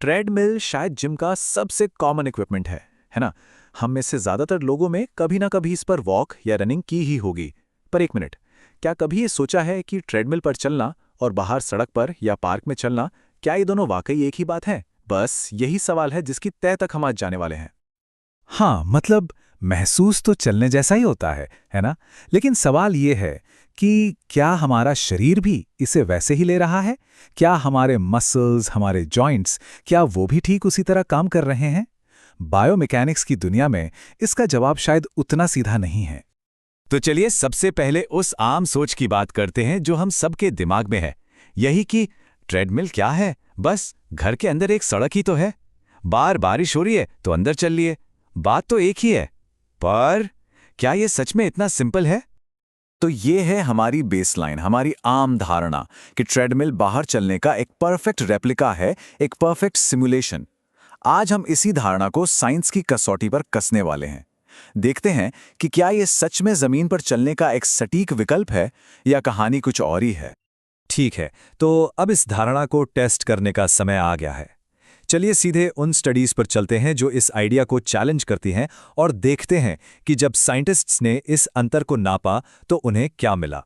Treadmill शायद gym का सबसे कॉमन इक्विपमेंट है ना? हम में से ज्यादातर लोगों में कभी ना कभी इस पर वॉक या रनिंग की ही होगी। पर एक मिनट, क्या कभी ये सोचा है कि ट्रेडमिल पर चलना और बाहर सड़क पर या पार्क में चलना, क्या ये दोनों वाकई एक ही बात है? बस यही सवाल है जिसकी तह तक हम आज जाने वाले हैं। हाँ, मतलब महसूस तो चलने जैसा ही होता है ना? लेकिन सवाल ये है कि क्या हमारा शरीर भी इसे वैसे ही ले रहा है? क्या हमारे मसल्स, हमारे जॉइंट्स, क्या वो भी ठीक उसी तरह काम कर रहे हैं? बायोमैकेनिक्स की दुनिया में इसका जवाब शायद उतना सीधा नहीं है। तो चलिए सबसे पहले उस आम सोच की बात करते हैं जो हम सबके दिमाग में है। यही कि ट्रेडमिल क्या है? बस घर के अंदर एक सड़क ही तो है। बाहर बारिश हो रही है तो अंदर चल लिए। बात तो एक ही है। पर क्या ये सच में इतना सिंपल है? तो ये है हमारी बेसलाइन, हमारी आम धारणा कि ट्रेडमिल बाहर चलने का एक परफेक्ट रेप्लिका है, एक परफेक्ट सिमुलेशन। आज हम इसी धारणा को साइंस की कसौटी पर कसने वाले हैं। देखते हैं कि क्या ये सच में जमीन पर चलने का एक सटीक विकल्प है या कहानी कुछ और ही है। ठीक है, तो अब इस धारणा को टेस्ट करने का समय आ गया है। चलिए सीधे उन स्टडीज पर चलते हैं जो इस आइडिया को चैलेंज करती हैं और देखते हैं कि जब साइंटिस्ट्स ने इस अंतर को नापा तो उन्हें क्या मिला।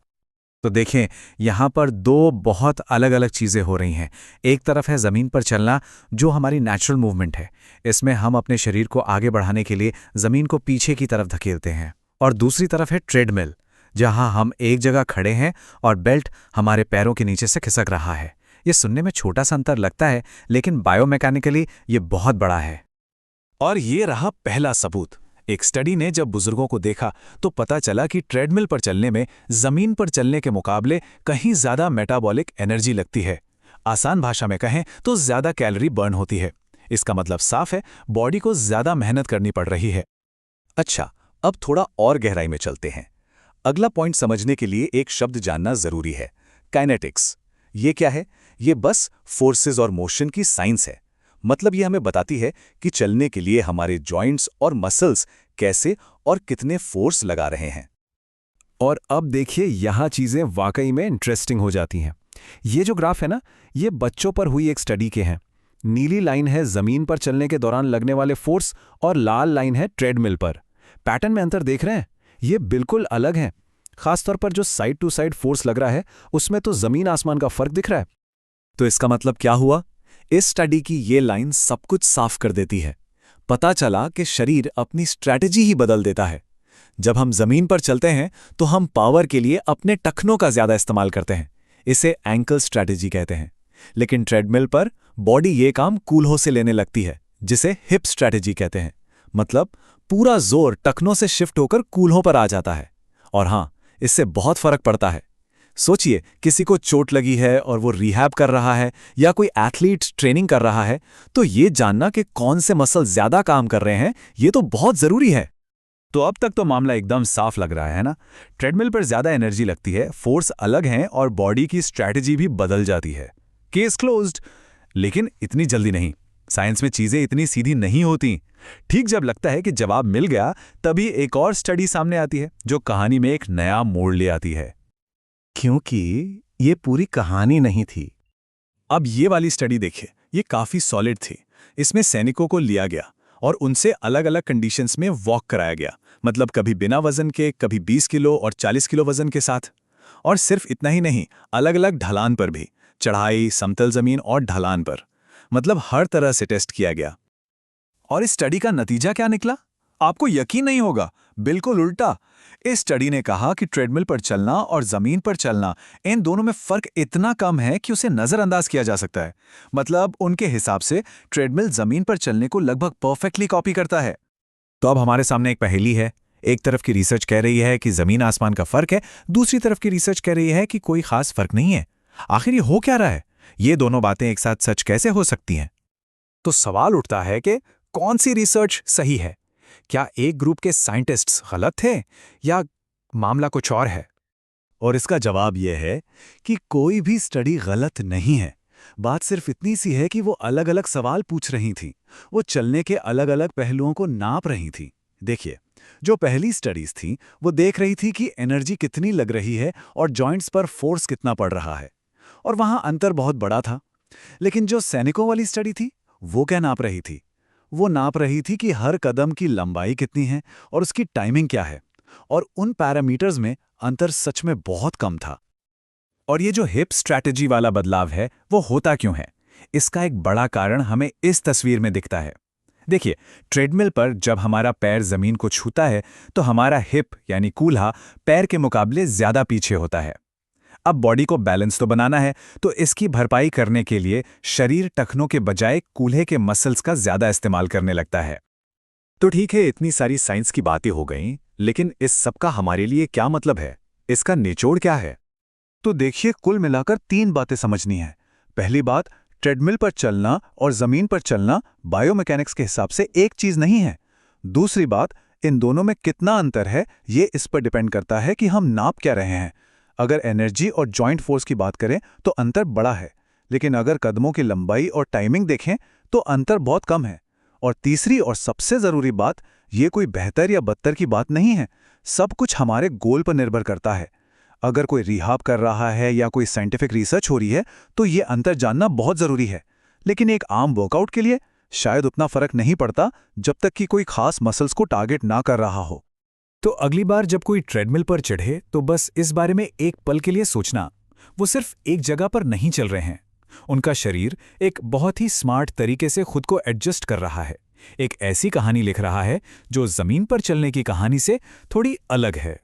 तो देखें, यहाँ पर दो बहुत अलग अलग चीज़ें हो रही हैं। एक तरफ है ज़मीन पर चलना, जो हमारी नेचुरल मूवमेंट है। इसमें हम अपने शरीर को आगे बढ़ाने के लिए ज़मीन को पीछे की तरफ धकेलते हैं। और दूसरी तरफ है ट्रेडमिल, जहाँ हम एक जगह खड़े हैं और बेल्ट हमारे पैरों के नीचे से खिसक रहा है। ये सुनने में छोटा सा अंतर लगता है, लेकिन बायोमैकेनिकली ये बहुत बड़ा है। और ये रहा पहला सबूत। एक स्टडी ने जब बुजुर्गों को देखा तो पता चला कि ट्रेडमिल पर चलने में जमीन पर चलने के मुकाबले कहीं ज्यादा मेटाबॉलिक एनर्जी लगती है। आसान भाषा में कहें तो ज्यादा कैलोरी बर्न होती है। इसका मतलब साफ है, बॉडी को ज्यादा मेहनत करनी पड़ रही है। अच्छा, अब थोड़ा और गहराई में चलते हैं। अगला पॉइंट समझने के लिए एक शब्द जानना जरूरी है, काइनेटिक्स। ये क्या है? ये बस फोर्सेस और मोशन की साइंस है। मतलब ये हमें बताती है कि चलने के लिए हमारे जॉइंट्स और मसल्स कैसे और कितने फोर्स लगा रहे हैं। और अब देखिए, यहाँ चीज़ें वाकई में इंटरेस्टिंग हो जाती हैं। ये जो ग्राफ है ना, ये बच्चों पर हुई एक स्टडी के हैं। नीली लाइन है ज़मीन पर चलने के दौरान लगने वाले फोर्स और लाल लाइन है ट्रेडमिल पर। पैटर्न में अंतर देख रहे हैं? ये बिल्कुल अलग है। खासतौर पर जो साइड टू साइड फोर्स लग रहा है, उसमें तो ज़मीन आसमान का फर्क दिख रहा है। तो इसका मतलब क्या हुआ? इस स्टडी की ये लाइन सब कुछ साफ कर देती है। पता चला कि शरीर अपनी स्ट्रैटेजी ही बदल देता है। जब हम जमीन पर चलते हैं तो हम पावर के लिए अपने टखनों का ज्यादा इस्तेमाल करते हैं। इसे एंकल स्ट्रैटेजी कहते हैं। लेकिन ट्रेडमिल पर बॉडी ये काम कूल्हों से लेने लगती है, जिसे हिप स्ट्रैटेजी कहते हैं। मतलब पूरा जोर टखनों से शिफ्ट होकर कूल्हों पर आ जाता है। और हाँ, इससे बहुत फर्क पड़ता है। सोचिए, किसी को चोट लगी है और वो रिहैब कर रहा है, या कोई एथलीट ट्रेनिंग कर रहा है, तो ये जानना कि कौन से मसल ज्यादा काम कर रहे हैं, ये तो बहुत जरूरी है। तो अब तक तो मामला एकदम साफ लग रहा है ना? ट्रेडमिल पर ज्यादा एनर्जी लगती है, फोर्स अलग हैं और बॉडी की स्ट्रैटेजी भी बदल जाती है। Case closed. लेकिन इतनी जल्दी नहीं। साइंस में चीजें इतनी सीधी नहीं होती। ठीक जब लगता है कि जवाब मिल गया, तभी एक और स्टडी सामने आती है जो कहानी में एक नया मोड़ ले आती है। क्योंकि ये पूरी कहानी नहीं थी। अब ये वाली स्टडी देखिए, ये काफी सॉलिड थी। इसमें सैनिकों को लिया गया और उनसे अलग अलग कंडीशंस में वॉक कराया गया। मतलब कभी बिना वजन के, कभी 20 किलो और 40 किलो वजन के साथ। और सिर्फ इतना ही नहीं, अलग अलग ढलान पर भी, चढ़ाई, समतल जमीन और ढलान पर। मतलब हर तरह से टेस्ट किया गया। और इस स्टडी का नतीजा क्या निकला? आपको यकीन नहीं होगा, बिल्कुल उल्टा। इस स्टडी ने कहा कि ट्रेडमिल पर चलना और जमीन पर चलना, इन दोनों में फर्क इतना कम है कि उसे नजरअंदाज किया जा सकता है। मतलब उनके हिसाब से ट्रेडमिल जमीन पर चलने को लगभग परफेक्टली कॉपी करता है। तो अब हमारे सामने एक पहेली है। एक तरफ की रिसर्च कह रही है कि जमीन आसमान का फर्क है, दूसरी तरफ की रिसर्च कह रही है कि कोई खास फर्क नहीं है। आखिर ये हो क्या रहा है? ये दोनों बातें एक साथ सच कैसे हो सकती हैं? तो सवाल उठता है कि कौन सी रिसर्च सही है? क्या एक ग्रुप के साइंटिस्ट्स गलत थे या मामला कुछ और है? और इसका जवाब यह है कि कोई भी स्टडी गलत नहीं है। बात सिर्फ इतनी सी है कि वो अलग अलग सवाल पूछ रही थी। वो चलने के अलग अलग पहलुओं को नाप रही थी। देखिए, जो पहली स्टडीज थी वो देख रही थी कि एनर्जी कितनी लग रही है और जॉइंट्स पर फोर्स कितना पड़ रहा है, और वहां अंतर बहुत बड़ा था। लेकिन जो सैनिकों वाली स्टडी थी वो क्या नाप रही थी? वो नाप रही थी कि हर कदम की लंबाई कितनी है और उसकी टाइमिंग क्या है। और उन पैरामीटर्स में अंतर सच में बहुत कम था। और ये जो हिप स्ट्रैटेजी वाला बदलाव है, वो होता क्यों है? इसका एक बड़ा कारण हमें इस तस्वीर में दिखता है। देखिए, ट्रेडमिल पर जब हमारा पैर जमीन को छूता है तो हमारा हिप यानी कूल्हा पैर के मुकाबले ज्यादा पीछे होता है। अब बॉडी को बैलेंस तो बनाना है, तो इसकी भरपाई करने के लिए शरीर टखनों के बजाय कूल्हे के मसल्स का ज्यादा इस्तेमाल करने लगता है। तो ठीक है, इतनी सारी साइंस की बातें हो गईं, लेकिन इस सब का हमारे लिए क्या मतलब है? इसका निचोड़ क्या है? तो देखिए, कुल मिलाकर 3 बातें समझनी है। पहली बात, ट्रेडमिल पर चलना और जमीन पर चलना बायोमैकेनिक्स के हिसाब से एक चीज नहीं है। दूसरी बात, इन दोनों में कितना अंतर है ये इस पर डिपेंड करता है कि हम नाप क्या रहे हैं। अगर एनर्जी और जॉइंट फोर्स की बात करें तो अंतर बड़ा है, लेकिन अगर कदमों की लंबाई और टाइमिंग देखें तो अंतर बहुत कम है। और तीसरी और सबसे जरूरी बात, ये कोई बेहतर या बदतर की बात नहीं है। सब कुछ हमारे गोल पर निर्भर करता है। अगर कोई रिहाब कर रहा है या कोई साइंटिफिक रिसर्च हो रही है तो ये अंतर जानना बहुत जरूरी है। लेकिन एक आम वर्कआउट के लिए शायद उतना फर्क नहीं पड़ता, जब तक कि कोई खास मसल्स को टारगेट ना कर रहा हो। तो अगली बार जब कोई ट्रेडमिल पर चढ़े तो बस इस बारे में एक पल के लिए सोचना, वो सिर्फ एक जगह पर नहीं चल रहे हैं। उनका शरीर एक बहुत ही स्मार्ट तरीके से खुद को एडजस्ट कर रहा है, एक ऐसी कहानी लिख रहा है जो जमीन पर चलने की कहानी से थोड़ी अलग है।